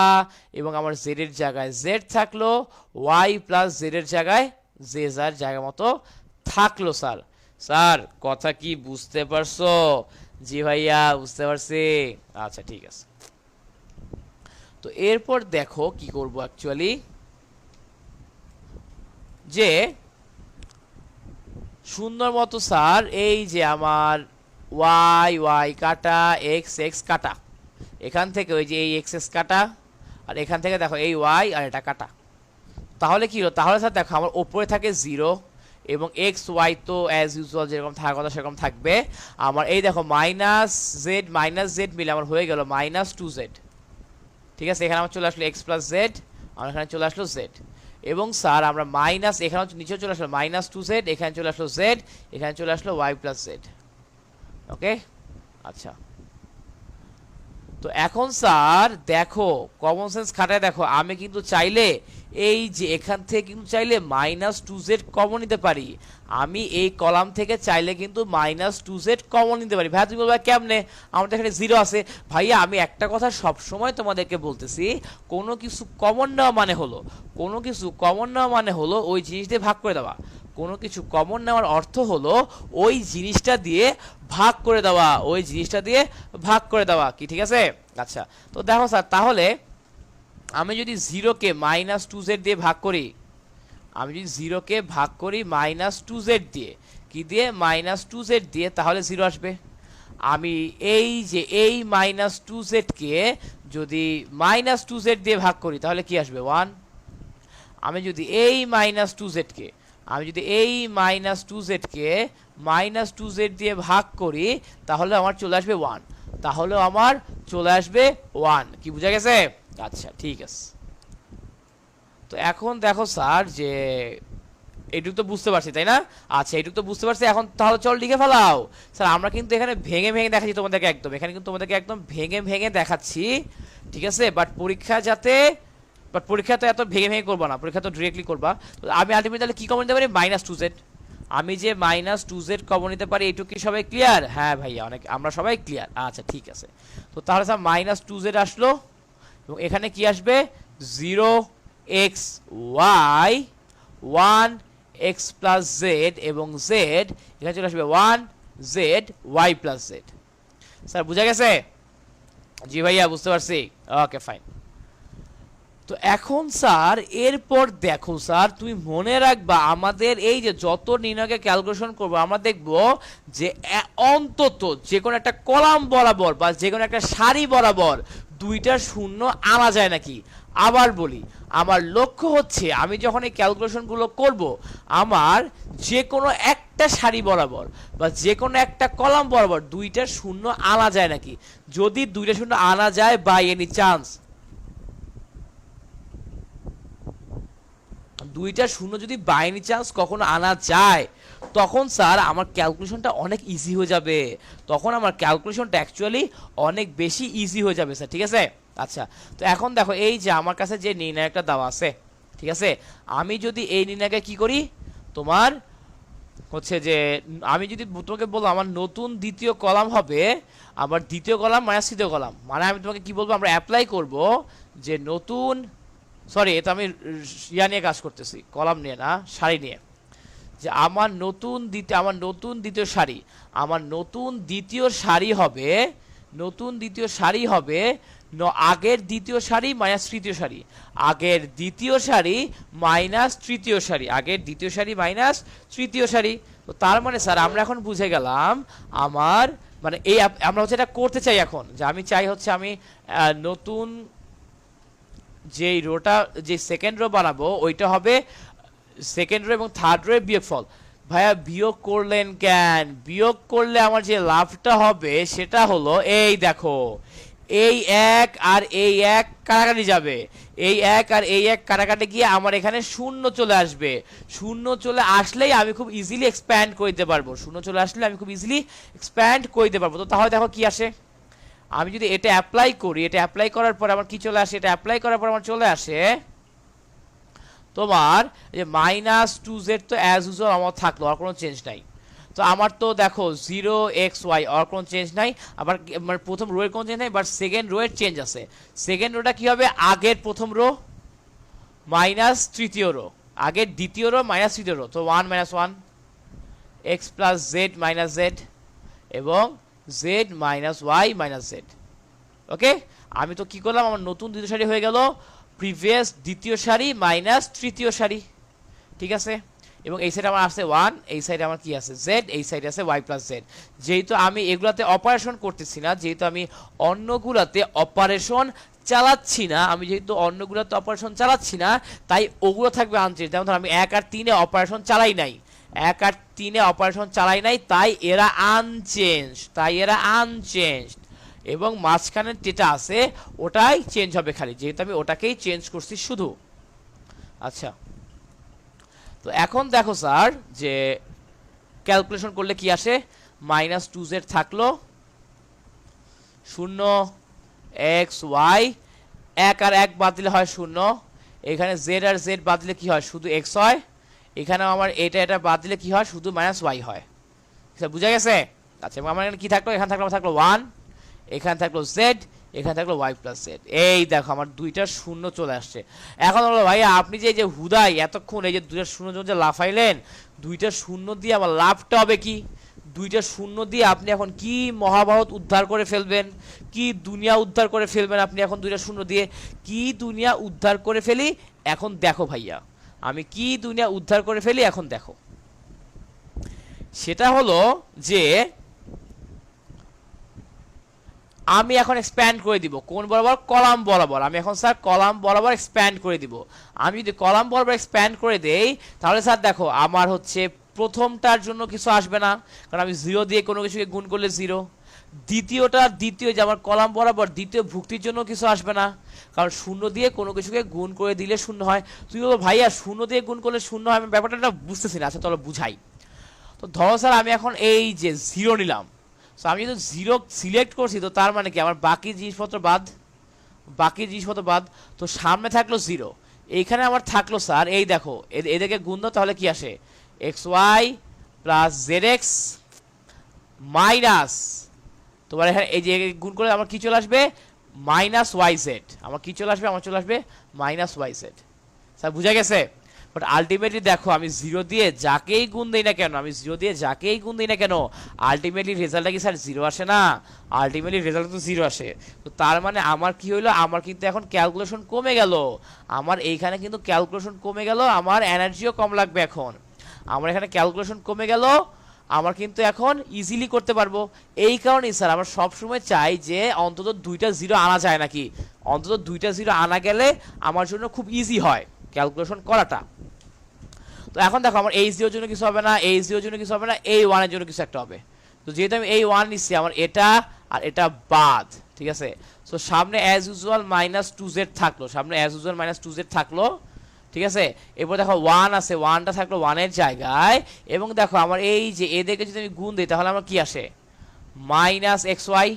এবং আমার জেডের জায়গায় জেড থাকলো, ওয়াই প্লাস জেডের জায়গায় যে যার জায়গা মতো থাকলো। স্যার স্যার কথা কি বুঝতে পারছো? জি ভাইয়া বুঝতে পারছি। আচ্ছা ঠিক আছে, তো এরপর দেখো কি করব, অ্যাকচুয়ালি যে সুন্দর মতো স্যার এই যে আমার ওয়াই ওয়াই কাটা এক্স এক্স কাটা, এখান থেকে ওই যে এই এক্স এক্স কাটা, আর এখান থেকে দেখো এই ওয়াই আর এটা কাটা, তাহলে কি হলো, তাহলে স্যার দেখো আমার ওপরে থাকে 0 এবং এক্স ওয়াই তো অ্যাজ ইউজুয়াল যেরকম থাকার কথা সেরকম থাকবে। আমার এই দেখো মাইনাস জেড মিলে আমার হয়ে গেল মাইনাস 2z, ঠিক আছে। এখানে আমার চলে আসলো এক্স প্লাস জেড, আমার এখানে চলে আসলো জেড। এবং স্যার আমরা মাইনাস এখানে নিচে চলে আসলো মাইনাস 2z, এখানে চলে আসলো জেড, এখানে চলে আসলো ওয়াই প্লাস জেড। ওকে আচ্ছা, তো এখন স্যার দেখো কমন সেন্স খাটায় দেখো, আমি কিন্তু চাইলে এই যে এখান থেকে কিন্তু চাইলে মাইনাস 2z কমন নিতে পারি, আমি এই কলাম থেকে চাইলে কিন্তু মাইনাস 2z কমন নিতে পারি। ভাইয়া তুমি বলবে কেমনে, আমাদের এখানে 0 আছে। ভাইয়া আমি একটা কথা সবসময় তোমাদেরকে বলতেছি, কোনো কিছু কমন নেওয়া মানে হলো, কোনো কিছু কমন নেওয়া মানে হলো ওই জিনিস দিয়ে ভাগ করে দেওয়া, কোনো কিছু কমন নেওয়ার অর্থ হলো ওই জিনিসটা দিয়ে ভাগ করে দেওয়া, ওই জিনিসটা দিয়ে ভাগ করে দেওয়া, কি ঠিক আছে? আচ্ছা, তো দেখো স্যার তাহলে আমি যদি 0-কে মাইনাস 2z দিয়ে ভাগ করি, আমি যদি 0-কে ভাগ করি মাইনাস 2z দিয়ে, কি দিয়ে মাইনাস 2z দিয়ে, তাহলে 0 আসবে। আমি এই যে এই মাইনাস 2z-কে যদি মাইনাস 2z দিয়ে ভাগ করি তাহলে কি আসবে 1। আমি যদি এই মাইনাস 2z-কে মাইনাস 2z দিয়ে ভাগ করি তাহলে আমার চলে আসবে 1, তাহলে আমার চলে আসবে 1, কি বোঝা গেছে? আচ্ছা ঠিক আছে, তো এখন দেখো স্যার যে এইটুকু তো বুঝতে পারছি তাই না? আচ্ছা এইটুকু তো বুঝতে পারছি, এখন তাহলে চল লিখে ফেলাও। স্যার আমরা কিন্তু এখানে ভেঙে ভেঙে দেখাচ্ছি তোমাদেরকে, একদম এখানে কিন্তু তোমাদেরকে একদম ভেঙে ভেঙে দেখাচ্ছি, ঠিক আছে। বাট পরীক্ষা তো এত ভেঙে ভেঙে করবা না, পরীক্ষা তো ডিরেক্টলি করবা। তো আমি আলটিমেটলি তাহলে কি কমন নিতে পারি মাইনাস 2z, আমি যে মাইনাস 2z কমন নিতে পারি, এইটুকু কি সবাই ক্লিয়ার? হ্যাঁ ভাইয়া অনেক, আমরা সবাই ক্লিয়ার। আচ্ছা ঠিক আছে, তো তাহলে স্যার মাইনাস 2z আসলো, এবং এখানে কি আসবে 0xy 1x প্লাস জেড, এবং জেড এখানে চলে আসবে 1z y plus Z. Sir বুঝা গেছে? জি ভাইয়া বুঝতে পারছি, ওকে ফাইন। তো এখন স্যার এরপর দেখো স্যার তুমি মনে রাখবা আমাদের এই যে যত নির্ণয়কে ক্যালকুলেশন করবো আমরা দেখব যে অন্তত যে কোনো একটা কলাম বরাবর বা যে কোনো একটা সারি বরাবর দুইটা শূন্য আনা যায় নাকি। আবার বলি, আমার লক্ষ্য হচ্ছে আমি যখন এই ক্যালকুলেশনগুলো করব আমার যে কোনো একটা সারি বরাবর বা যে কোনো একটা কলাম বরাবর দুইটা শূন্য আনা যায় নাকি। যদি দুইটা শূন্য আনা যায় বাই এনি চান্স, দুইটা শূন্য যদি বাই এনি চান্স কখনো আনা যায়, তখন স্যার আমার ক্যালকুলেশনটা অনেক ইজি হয়ে যাবে, তখন আমার ক্যালকুলেশনটা অ্যাকচুয়ালি অনেক বেশি ইজি হয়ে যাবে স্যার, ঠিক আছে। আচ্ছা, তো এখন দেখো এই যে আমার কাছে যে নির্ণায়কটা দেওয়া আছে, ঠিক আছে, আমি যদি এই নির্ণায়কে কি করি, তোমার হচ্ছে যে আমি যদি তোমাকে বলবো আমার নতুন দ্বিতীয় কলাম হবে, আবার দ্বিতীয় কলাম মাইনাস তৃতীয় কলাম, মানে আমি তোমাকে কি বলবো, আমরা অ্যাপ্লাই করব যে নতুন, সরি এটা আমি ইয়া নিয়ে কাজ করতেছি, কলাম নিয়ে না সারি নিয়ে, যে আমার নতুন দ্বিতীয় সারি, আমার নতুন দ্বিতীয় সারি হবে, আগের দ্বিতীয় সারি মাইনাস তৃতীয় সারি, আগের দ্বিতীয় সারি মাইনাস তৃতীয় সারি, আগের দ্বিতীয় সারি মাইনাস তৃতীয় সারি। তো তার মানে স্যার আমরা এখন বুঝে গেলাম আমার মানে এই আমরা হচ্ছে এটা করতে চাই এখন, যে আমি চাই হচ্ছে আমি নতুন যেই রোটা যে সেকেন্ড রো বানাবো ওইটা হবে সেকেন্ড রো এবং থার্ড রো এর বিয়োগফল। ভাইয়া বিয়োগ করলেন কেন? বিয়োগ করলে আমার যে লাভটা হবে সেটা হলো এই দেখো, এই এক আর এই এক কাটাকাটি যাবে, এই এক আর এই এক কাটাকাটি গিয়ে আমার এখানে শূন্য চলে আসবে। শূন্য চলে আসলেই আমি খুব ইজিলি এক্সপ্যান্ড করে দিতে পারবো, শূন্য চলে আসলে আমি খুব ইজিলি এক্সপ্যান্ড করে দিতে পারবো। তো তাহলে দেখো কি আসে, আমি যদি এটা অ্যাপ্লাই করি, এটা অ্যাপ্লাই করার পর আমার কি চলে আসে, এটা অ্যাপ্লাই করার পর আমার চলে আসে তোমার যে -2z তো অ্যাজ ইউজুয়াল আমার থাকলো, আর কোনো চেঞ্জ নাই। তো আমার তো দেখো 0xy আর কোনো চেঞ্জ নাই, আবার মানে প্রথম রো এর কোনো চেঞ্জ নাই, বাট সেকেন্ড রো এর চেঞ্জ আছে। সেকেন্ড রোটা কি হবে, আগের প্রথম রো মাইনাস তৃতীয় রো, আগের দ্বিতীয় রো মাইনাস তৃতীয় রো, তো 1 - 1 x + z - z এবং z - y - z। ওকে, আমি তো কি করলাম, আমার নতুন দ্বিতীয় সারি হয়ে গেল প্রিভিয়াস দ্বিতীয় সারি মাইনাস তৃতীয় সারি, ঠিক আছে। এবং এই সাইডে আমার আছে 1, এই সাইডে আমার কি আছে z, এই সাইডে আছে y + z। যেহেতু আমি এগুলাতে অপারেশন করতেছি না, যেহেতু আমি অন্যগুলাতে অপারেশন চালাচ্ছি না, তাই ওগুলো থাকবে আনচেঞ্জ। যেমন ধর আমি 1 আর 3-এ অপারেশন চালাই নাই, 1 আর 3-এ অপারেশন চালাই নাই, তাই এরা আনচেঞ্জ, এবং মাঝখানে যেটা আছে ওটাই চেঞ্জ হবে খালি, যেহেতু আমি ওটাকেই চেঞ্জ করছি শুধু। আচ্ছা, তো এখন দেখো স্যার যে ক্যালকুলেশন করলে কি আসে, -2z থাকলো 0 x y, 1 আর 1 বাদ দিলে হয় 0, এখানে z আর z বাদ দিলে কি হয়, শুধু x হয়, এখানে আমার এটা বাদ দিলে কি হয়, শুধু -y হয়। বুঝা গেছে? আচ্ছা, আমার এখানে কি থাকলো, এখানে থাকলো 1, এখানে থাকলো z, এখানে থাকলো y + z। এই দেখো আমার দুইটা শূন্য চলে আসছে। এখন বলো ভাই আপনি যে হুদাই এতক্ষণ এই যে দুইটা শূন্য যে লাফাইলেন, দুইটা শূন্য দিয়ে আমার লাভটা হবে কি, দুইটা শূন্য দিয়ে আপনি এখন কি মহাভারত উদ্ধার করে ফেলবেন, কি দুনিয়া উদ্ধার করে ফেলবেন আপনি এখন দুইটা শূন্য দিয়ে, কি দুনিয়া উদ্ধার করে ফেলি এখন দেখো ভাইয়া, আমি কি দুনিয়া উদ্ধার করে ফেলি এখন দেখো। সেটা হলো যে আমি এখন এক্সপ্যান্ড করে দিব কোন বরাবর, কলাম বরাবর। আমি এখন স্যার কলাম বরাবর এক্সপ্যান্ড করে দিব। আমি যদি কলাম বরাবর এক্সপ্যান্ড করে দেই তাহলে স্যার দেখো আমার হচ্ছে প্রথমটার জন্য কিছু আসবে না, কারণ আমি 0 দিয়ে কোনো কিছুকে গুণ করলে 0। দ্বিতীয় যে আমার কলাম বরাবর দ্বিতীয় ভুক্তির জন্য কিছু আসবে না, কারণ 0 দিয়ে কোনো কিছুকে গুণ করে দিলে 0 হয়। তুই বলো ভাইয়া 0 দিয়ে গুণ করলে 0 হয়, আমি ব্যাপারটা বুঝতেছি না। আচ্ছা চলো বুঝাই। তো ধরো স্যার আমি এখন এই যে 0 নিলাম, সো আমি যদি 0 সিলেক্ট করছি, তো তার মানে কি আমার বাকি জিনিসপত্র বাদ, তো সামনে থাকলো 0, এইখানে আমার থাকলো স্যার এই দেখো এদেরকে গুণ দাও, তাহলে কি আসে, xy + zx মাইনাস তোমার এখানে এই যে গুণ করে আমার কি চলে আসবে, -yz। আমার কি চলে আসবে, আমার চলে আসবে -yz। স্যার বুঝা গেছে? বাট আলটিমেটলি দেখো আমি 0 দিয়ে যাকেই গুণ দেই না কেন, আলটিমেটলি রেজাল্টটা কি স্যার 0 আসে না? আলটিমেটলি রেজাল্ট তো 0 আসে। তো তার মানে আমার কি হইলো, আমার কিন্তু এখন ক্যালকুলেশন কমে গেল, আমার এইখানে কিন্তু ক্যালকুলেশন কমে গেল, আমার এনার্জিও কম লাগবে। এখন আমার এখানে ক্যালকুলেশন কমে গেল, আমার কিন্তু এখন ইজিলি করতে পারবো। এই কারণেই স্যার আমরা সবসময় চাই যে অন্তত 2টা 0 আনা যায় নাকি, অন্তত 2টা 0 আনা গেলে আমার জন্য খুব ইজি হয় ক্যালকুলেশন করাটা। তো এখন দেখো আমার এই 0 জন্য কিছু হবে না, এই 0 জন্য কিছু হবে না, এই 1 এর জন্য কিছু একটা হবে। তো যেহেতু আমি এই 1 নিচ্ছি, আমার এটা আর এটা বাদ, ঠিক আছে। সো সামনে অ্যাজ ইউজুয়াল -2z থাকলো, ঠিক আছে। এরপর দেখো 1 আছে, 1টা থাকলো 1 এর জায়গায়, এবং দেখো আমার এই যে এদেরকে যদি আমি গুণ দিই তাহলে আমার কি আসে, -xy,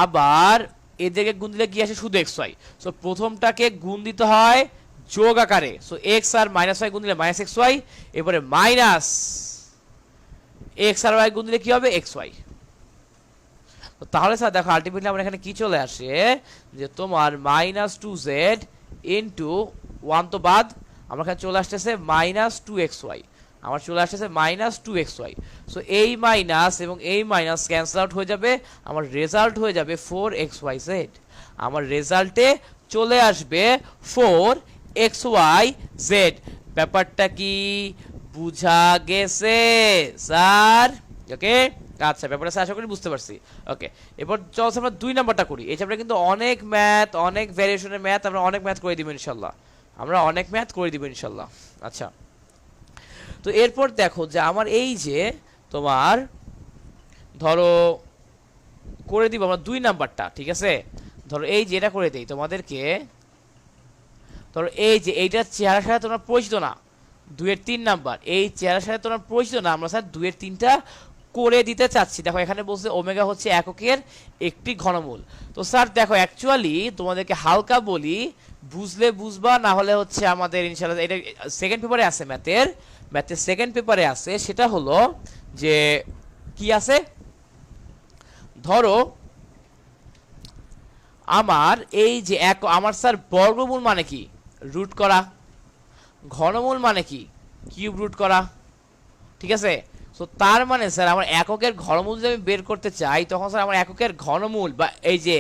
আবার এদেরকে গুণ দিলে কি আসে, শুধু xy। সো প্রথমটাকে গুণ দিতে হয় যোগ আকারে, সো x আর -y গুণ দিলে -xy, এরপরে -x আর y গুণ দিলে কি হবে, xy। তো তাহলে স্যার দেখো আলটিমেটলি আমরা এখানে কি চলে আসে, যে তোমার -2z * 1 তো বাদ, আমার এখানে চলে আসতেছে -2xy। আমার চলে আসতেছে -2xy। সো এই মাইনাস এবং এই মাইনাস ক্যান্সেল আউট হয়ে যাবে, আমার রেজাল্ট হয়ে যাবে 4xyz। আমার রেজাল্টে চলে আসবে 4xyz। ব্যাপারটা কি বুঝা গেছে স্যার? ওকে, আচ্ছা ব্যাপারটা আশা করি বুঝতে পারছি। ওকে, এবার চল আমরা 2 নাম্বারটা করি। এই চ্যাপ্টারে কিন্তু অনেক ম্যাথ, অনেক ভ্যারিয়েশনের ম্যাথ, আমরা অনেক ম্যাথ করে দিব ইনশাল্লাহ। আমরা অনেক ম্যাথ করে দিব ইনশাল্লাহ। আচ্ছা, তো এরপর দেখো যে আমার এই যে তোমার ধরো করে দিব আমরা 2 নাম্বারটা, ঠিক আছে? ধরো এই যে এটা করে দেই তোমাদেরকে, ধরো এই যে এইটার চেহারার সাথে তোমরা পরিচিত না, 2 এর 3 নাম্বার, এই চেহারার সাথে তোমরা পরিচিত না, আমরা স্যার 2 এর 3টা করে দিতে চাচ্ছি। দেখো এখানে বলছে ওমেগা হচ্ছে এককের একটি ঘনমূল। তো স্যার দেখো অ্যাকচুয়ালি তোমাদেরকে হালকা বলি, বুঝলে বুঝবা, না হলে হচ্ছে আমাদের ইনশাআল্লাহ এটা সেকেন্ড পেপারে আছে, ম্যাথের সেকেন্ড পেপারে আছে। সেটা হলো যে কি আছে, ধরো আমার এই যে আমার স্যার বর্গমূল মানে কি রুট করা, ঘনমূল মানে কি কিউব রুট করা, ঠিক আছে? সো তার মানে স্যার আমার এককের ঘনমূল যদি আমি বের করতে চাই, তখন স্যার আমার এককের ঘনমূল বা এই যে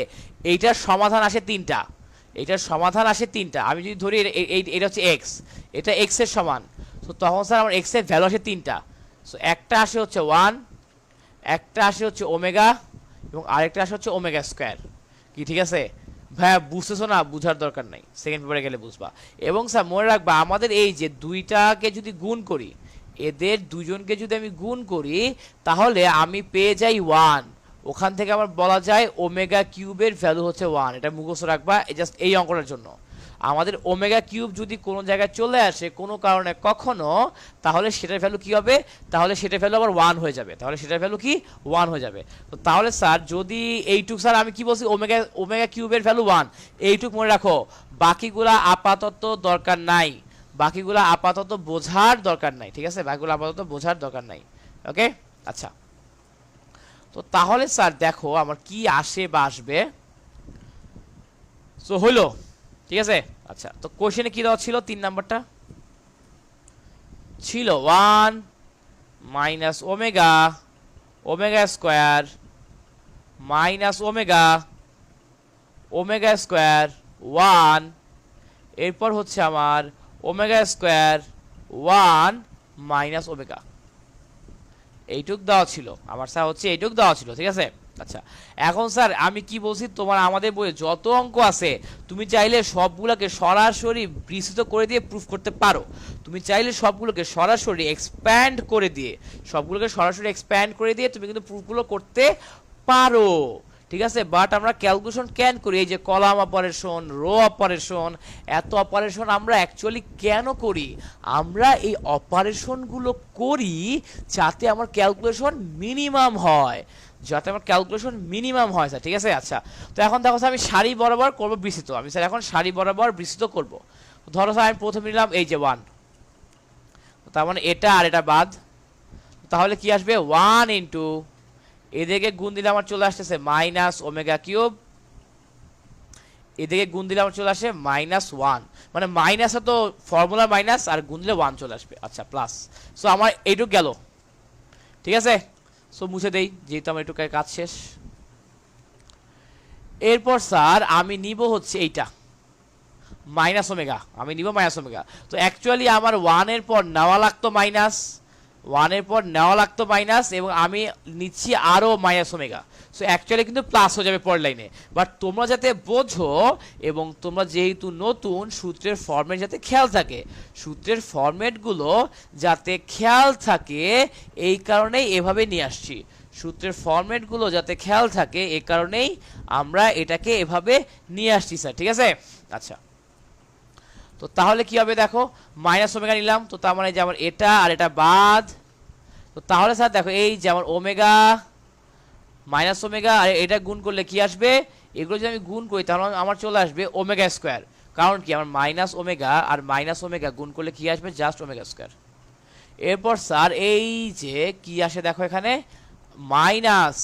এইটার সমাধান আসে 3টা, এইটার সমাধান আসে 3টা। আমি যদি ধরি এটা হচ্ছে এক্স, এটা এক্স এর সমান, তো তখন স্যার আমার এক্স এর ভ্যালু আসে 3টা। সো একটা আসে হচ্ছে 1, একটা আসে হচ্ছে ওমেগা, এবং আরেকটা আসে হচ্ছে ওমেগা স্কোয়ার। কি ঠিক আছে ভাইয়া? বুঝতেছো না? বুঝার দরকার নাই, সেকেন্ড পেপারে গেলে বুঝবা। এবং স্যার মনে রাখবা আমাদের এই যে দুইটাকে যদি গুণ করি, এদের দুজনকে যদি আমি গুণ করি, তাহলে আমি পেয়ে যাই 1। ওখান থেকে আমার বলা যায় ওমেগা কিউবের ভ্যালু হচ্ছে 1। এটা মুখস্থ রাখবা জাস্ট এই অঙ্কটার জন্য। আমাদের ওমেগা কিউব যদি কোনো জায়গায় চলে আসে কোনো কারণে কখনো, তাহলে সেটার ভ্যালু কি হবে? তাহলে সেটার ভ্যালু আবার 1 হয়ে যাবে। তাহলে সেটার ভ্যালু কি 1 হয়ে যাবে। তো তাহলে স্যার যদি এইটুক, স্যার আমি কি বলছি, ওমেগা কিউবের ভ্যালু 1, এইটুক মনে রাখো। বাকিগুলা আপাতত দরকার নাই, বাকিগুলা আপাতত বোঝার দরকার নাই, ঠিক আছে? বাকিগুলো আপাতত বোঝার দরকার নাই। ওকে, আচ্ছা। তো তাহলে স্যার দেখো আমার কি আসে বা আসবে। সো হইলো, ঠিক আছে? আচ্ছা, তো কোশ্চেনে কি দেওয়া ছিল? 3 নাম্বারটা ছিল 1 minus omega, omega square minus omega, omega square 1, এরপর হচ্ছে আমার ওমেগা স্কোয়ার 1 মাইনাস ওমেগা। এইটুক দেওয়া ছিল আমার স্যার, হচ্ছে এইটুক দেওয়া ছিল, ঠিক আছে? আচ্ছা, এখন স্যার আমি কি বলছি, তোমার আমাদের বইয়ে যত অঙ্ক আছে তুমি চাইলে সবগুলোকে সরাসরি বিস্তৃত করে দিয়ে প্রুফ করতে পারো। তুমি চাইলে সবগুলোকে সরাসরি এক্সপ্যান্ড করে দিয়ে, তুমি কিন্তু প্রুফগুলো করতে পারো, ঠিক আছে? বাট আমরা ক্যালকুলেশন কেন করি? এই যে কলাম অপারেশন, রো অপারেশন, এত অপারেশন আমরা অ্যাকচুয়ালি কেন করি? আমরা এই অপারেশনগুলো করি যাতে আমার ক্যালকুলেশন মিনিমাম হয়, স্যার, ঠিক আছে? আচ্ছা, তো এখন দেখো স্যার আমি সারি বরাবর করবো বিস্তৃত, আমি স্যার এখন সারি বরাবর বিস্তৃত করব। ধরো স্যার আমি প্রথমে নিলাম এই যে 1, তার মানে এটা আর এটা বাদ, তাহলে কি আসবে 1 ইন্টু, এদিকে গুণ দিলে আমার চলে আসতেছে মাইনাস ওমেগা কিউব, এদিকে গুণ দিলে আমার চলে আসে -1, মানে মাইনাস তো ফর্মুলা মাইনাস, আর গুণ দিলে 1 চলে আসবে। আচ্ছা, প্লাস। সো আমার এইটুক গেল, ঠিক আছে? সো মুছে দেই যেহেতু আমার এইটুক কাজ শেষ। এরপর স্যার আমি নিব হচ্ছে এইটা মাইনাস ওমেগা, আমি নিব মাইনাস ওমেগা। তো অ্যাকচুয়ালি আমার 1 এর পর নেওয়া লাগতো মাইনাস, এবং আমি নিচ্ছি আরো মাইনাস ওমেগা। সো অ্যাকচুয়ালি কিন্তু প্লাস হয়ে যাবে পরের লাইনে। বাট তোমরা যাতে বোঝো, এবং তোমরা যেহেতু নতুন, সূত্রের ফরম্যাট যাতে খেয়াল থাকে, এই কারণেই এভাবে নিয়ে আসছি। সূত্রের ফরম্যাটগুলো যাতে খেয়াল থাকে, এই কারণেই আমরা এটাকে এভাবে নিয়ে আসছি স্যার, ঠিক আছে? আচ্ছা, তো তাহলে কি হবে দেখো, মাইনাস ওমেগা নিলাম, তো তার মানে যে আমার এটা আর এটা বাদ। তো তাহলে স্যার দেখো এই যে আমার ওমেগা মাইনাস ওমেগা আর এটা গুণ করলে কি আসবে, এগুলো যদি আমি গুণ করি তাহলে আমার চলে আসবে ওমেগা স্কোয়ার। কারণ কি, আমার মাইনাস ওমেগা আর মাইনাস ওমেগা গুণ করলে কি আসবে, জাস্ট ওমেগা স্কোয়ার। এরপর স্যার এই যে কি আসে দেখো, এখানে মাইনাস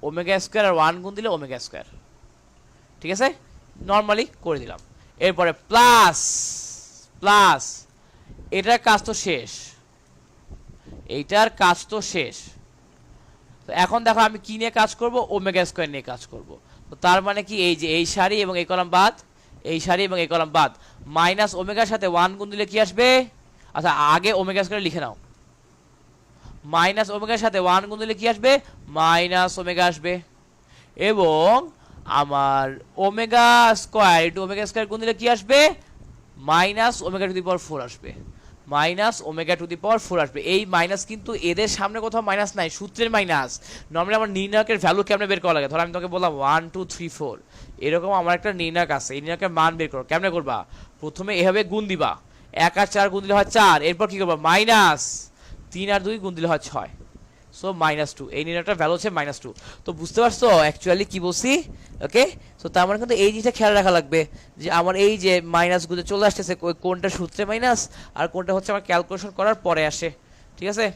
ওমেগা স্কোয়ার আর 1 গুণ দিলে ওমেগা স্কোয়ার, ঠিক আছে? নর্মালি করে দিলাম। এরপরে প্লাস, এটার কাজ তো শেষ, এইটার কাজ তো শেষ। তো এখন দেখো আমি কি নিয়ে কাজ করব, ওমেগা স্কয়ার নিয়ে কাজ করব। তো তার মানে কি এই যে এই সারি এবং এই কলাম বাদ, এই সারি এবং এই কলাম বাদ, মাইনাস ওমেগার সাথে 1 গুণ দিলে কি আসবে? আচ্ছা আগে ওমেগা স্কয়ার লিখে নাও, মাইনাস ওমেগার সাথে 1 গুণ দিলে কি আসবে? মাইনাস ওমেগা আসবে। এবং আমার omega square into omega square গুণ দিলে কি আসবে? মাইনাস ওমেগা টু দি পাওয়ার 4 আসবে, মাইনাস ওমেগা টু দি পাওয়ার 4 আসবে। এই মাইনাস কিন্তু এদের সামনে কোথাও মাইনাস নাই, সূত্রের মাইনাস। নর্মালি আমার নির্ণায়কের ভ্যালু কেমনে বের করা লাগে? ধর আমি তোকে বললাম 1 2 3 4, এরকম আমার একটা নির্ণায়ক আছে, এই নির্ণায়কের মান বের করো। কেমনে করবা? প্রথমে এভাবে গুণ দিবা, 1 আর 4 গুণ দিলে হয় 4, এরপর কি করবা? মাইনাস 3 আর 2 গুণ দিলে হয় 6, সো -2। এই নির্ণায়কটার ভ্যালু হচ্ছে -2। তো বুঝতে পারছো অ্যাকচুয়ালি কি বলছি? ওকে, সো তার মানে কিন্তু এই জিনিসটা খেয়াল রাখা লাগবে যে আমার এই যে মাইনাস গুলো চলে আসতেছে, কোনটা সূত্রে মাইনাস আর কোনটা হচ্ছে আমার ক্যালকুলেশন করার পরে আসে। ঠিক আছে,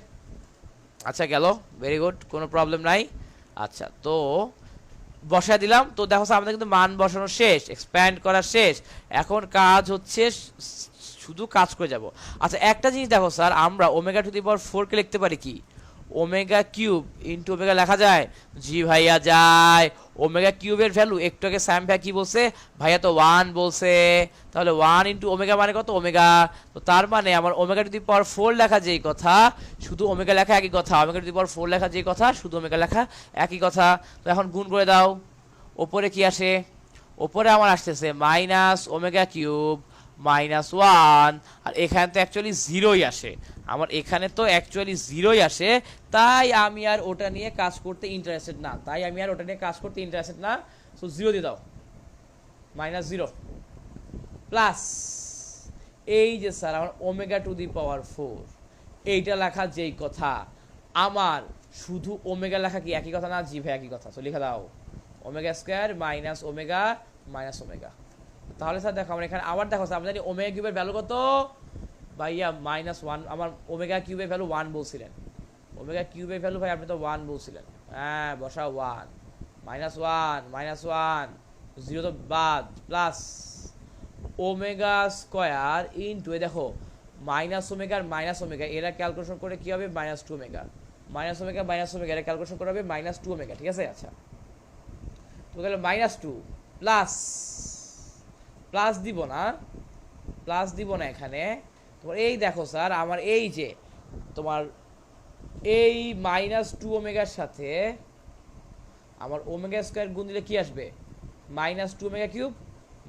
আচ্ছা গেল, ভেরি গুড, কোনো প্রবলেম নাই। আচ্ছা তো বসায় দিলাম। তো দেখো আমাদের কিন্তু মান বসানো শেষ, এক্সপ্যান্ড করা শেষ, এখন কাজ হচ্ছে শুধু কাজ করে যাব। আচ্ছা একটা জিনিস দেখো স্যার, আমরা ওমেগা টু দি পাওয়ার 4 কে লিখতে পারি কি? ওমেগা কিউব ইন্টু ওমেগা লেখা যায়? জি ভাইয়া যায়। ওমেগা কিউবের ভ্যালু একটু আগে স্যাম ভাইয়া কি বলছে? ভাইয়া তো 1 বলছে, তাহলে 1 ইন্টু ওমেগা মানে কত? ওমেগা। তো তার মানে আমার ওমেগা টু দি পাওয়ার 4 লেখা যেই কথা, শুধু ওমেগা লেখা একই কথা, ওমেগা টু দি পাওয়ার 4 লেখা যেই কথা, শুধু ওমেগা লেখা একই কথা। তো এখন গুণ করে দাও, ওপরে কি আসে? ওপরে আমার আসতেছে মাইনাস ওমেগা কিউব -1, আর এখানে তো অ্যাকচুয়ালি জিরোই আসে, আমার এখানে তো অ্যাকচুয়ালি জিরোই আসে, তাই আমি আর ওটা নিয়ে কাজ করতে ইন্টারেস্টেড না, সো জিরো দিয়ে দাও, -0 প্লাস এই যে স্যার আমার ওমেগা টু দি পাওয়ার 4, এইটা লেখা যেই কথা, আমার শুধু ওমেগা লেখা কি একই কথা না? জি ভাই একই কথা। সো লিখে দাও omega square minus omega minus omega. তাহলে স্যার দেখো আমরা এখানে আবার দেখো স্যার, আমরা জানি ওমেগা কিউবের ভ্যালু কত ভাইয়া? -1। আমার ওমেগা কিউবের ভ্যালু 1 বলছিলেন, ওমেগা কিউবের ভ্যালু ভাই আপনি তো 1 বলছিলেন। হ্যাঁ বসাও 1, -1 জিরো তো বাদ, প্লাস ওমেগা স্কয়ার ইন্টু দেখো মাইনাস ওমেগা আর মাইনাস ওমেগা এরা ক্যালকুলেশন করে কি হবে? -2 omega, minus omega minus omega এরা ক্যালকুলেশন করে হবে -2 ওমেগা। ঠিক আছে, আচ্ছা তো তাহলে -2 প্লাস প্লাস দিব না, প্লাস দিব না এখানে তোমার। এই দেখো স্যার আমার এই যে তোমার এই -2 ওমেগার সাথে আমার ওমেগা স্কয়ার গুণ দিলে কি আসবে? -2 ওমেগা কিউব,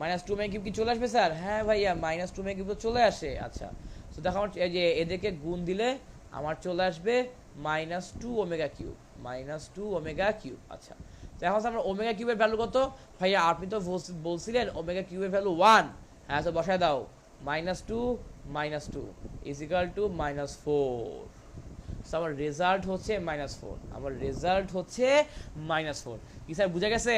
-2 ওমেগা কিউব কি চলে আসবে স্যার? হ্যাঁ ভাইয়া -2 ওমেগা কিউব চলে আসে। আচ্ছা তো দেখো আমার এই যে এদেরকে গুণ দিলে আমার চলে আসবে -2 ওমেগা কিউব, -2 ওমেগা কিউব। আচ্ছা তো এখন আমরা ওমেগা কিউবের ভ্যালু কত? ভাইয়া আপনি তো বলছিলেন ওমেগা কিউবের ভ্যালু 1। হ্যাঁ তো বসায় দাও, -2 ইজ ইকুয়াল টু -4। আমার রেজাল্ট হচ্ছে -4, আমার রেজাল্ট হচ্ছে -4। কি স্যার বুঝা গেছে?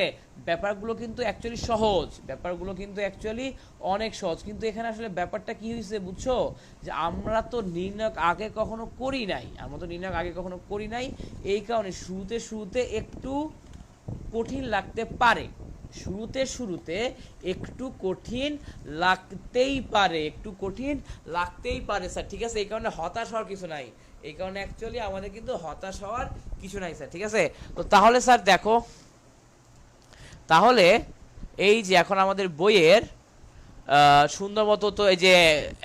ব্যাপারগুলো কিন্তু অ্যাকচুয়ালি সহজ, ব্যাপারগুলো কিন্তু অ্যাকচুয়ালি অনেক সহজ, কিন্তু এখানে আসলে ব্যাপারটা কি হয়েছে বুঝছো? যে আমরা তো নির্ণায়ক আগে কখনো করি নাই, এই কারণে শুরুতে একটু কঠিন লাগতে পারে, শুরুতে একটু কঠিন লাগতেই পারে স্যার। ঠিক আছে, এই কারণে হতাশ হওয়ার কিছু নাই, এই কারণে অ্যাকচুয়ালি আমাদের কিন্তু হতাশ হওয়ার কিছু নাই স্যার। ঠিক আছে, তো তাহলে স্যার দেখো, তাহলে এই যে এখন আমাদের বইয়ের সুন্দর মতো তো এই যে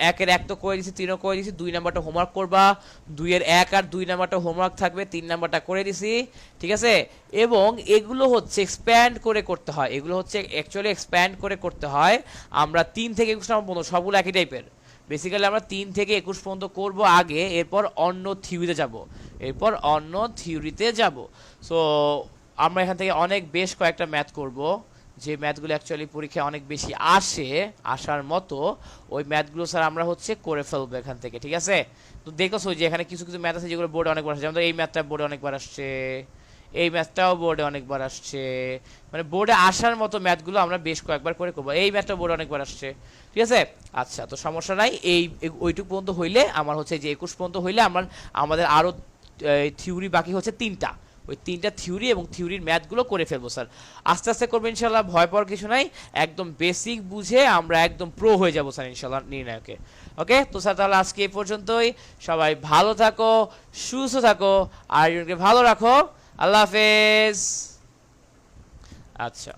1 এর 1 তো করে দিছি, 3ও করে দিছি, 2 নাম্বারটা হোমওয়ার্ক করবা, 2 এর 1 আর 2 নাম্বারটা হোমওয়ার্ক থাকবে, 3 নাম্বারটা করে দিছি। ঠিক আছে, এবং এগুলো হচ্ছে এক্সপ্যান্ড করে করতে হয়, এগুলো হচ্ছে অ্যাকচুয়ালি এক্সপ্যান্ড করে করতে হয়। আমরা 3 থেকে 21 নম্বর পর্যন্ত সবগুলো একই টাইপের, বেসিক্যালি আমরা 3 থেকে 21 পর্যন্ত করব আগে, এরপর অন্য থিওরিতে যাব। সো আমরা এখান থেকে বেশ কয়েকটা ম্যাথ করব, যে ম্যাথগুলো অ্যাকচুয়ালি পরীক্ষায় অনেক বেশি আসার মতো, ওই ম্যাথগুলো স্যার আমরা হচ্ছে করে ফেলবো এখান থেকে। ঠিক আছে, তো দেখো যে এখানে কিছু ম্যাথ আছে যেগুলো বোর্ডে অনেকবার আসছে, যেমন এই ম্যাথটা বোর্ডে অনেকবার আসছে, এই ম্যাথটাও বোর্ডে অনেকবার আসছে, মানে বোর্ডে আসার মতো ম্যাথগুলো আমরা বেশ কয়েকবার করে করবো। এই ম্যাথটা বোর্ডে অনেকবার আসছে। ঠিক আছে, আচ্ছা তো সমস্যা নাই, ওইটুকু পর্যন্ত হইলে আমার হচ্ছে যে 21 পর্যন্ত হইলে আমাদের আরও থিওরি বাকি হচ্ছে 3টা, ওই 3টা থিওরি এবং থিওরির ম্যাথগুলো করে ফেলবো স্যার। আস্তে আস্তে করবো ইনশাল্লাহ, ভয় পাওয়ার কিছু নাই, একদম বেসিক বুঝে আমরা একদম প্রো হয়ে যাবো স্যার ইনশাল্লাহ নির্ণায়কে। ওকে, তো স্যার তাহলে আজকে এই পর্যন্তই। সবাই ভালো থাকো, সুস্থ থাকো, আর ভালো রাখো। আল্লাহ হাফেজ। আচ্ছা।